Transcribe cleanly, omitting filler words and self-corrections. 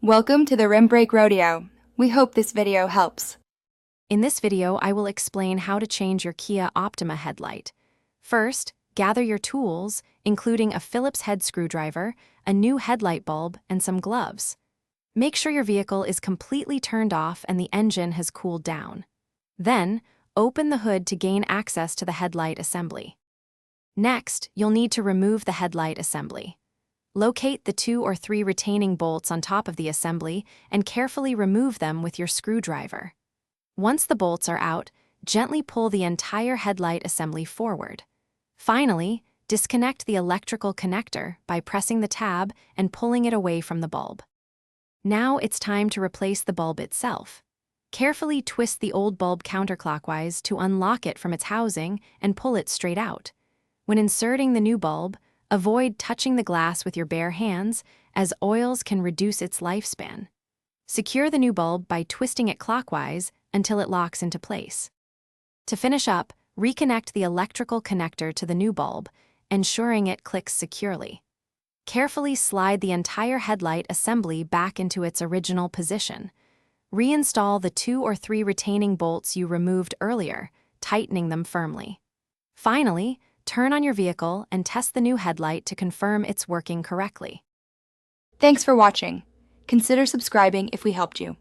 Welcome to the Rim Brake Rodeo. We hope this video helps. In this video, I will explain how to change your Kia Optima headlight. First, gather your tools, including a Phillips head screwdriver, a new headlight bulb, and some gloves. Make sure your vehicle is completely turned off and the engine has cooled down. Then, open the hood to gain access to the headlight assembly. Next, you'll need to remove the headlight assembly. Locate the 2 or 3 retaining bolts on top of the assembly and carefully remove them with your screwdriver. Once the bolts are out, gently pull the entire headlight assembly forward. Finally, disconnect the electrical connector by pressing the tab and pulling it away from the bulb. Now it's time to replace the bulb itself. Carefully twist the old bulb counterclockwise to unlock it from its housing and pull it straight out. When inserting the new bulb, avoid touching the glass with your bare hands, as oils can reduce its lifespan. Secure the new bulb by twisting it clockwise until it locks into place. To finish up, reconnect the electrical connector to the new bulb, ensuring it clicks securely. Carefully slide the entire headlight assembly back into its original position. Reinstall the 2 or 3 retaining bolts you removed earlier, tightening them firmly. Finally, turn on your vehicle and test the new headlight to confirm it's working correctly. Thanks for watching. Consider subscribing if we helped you.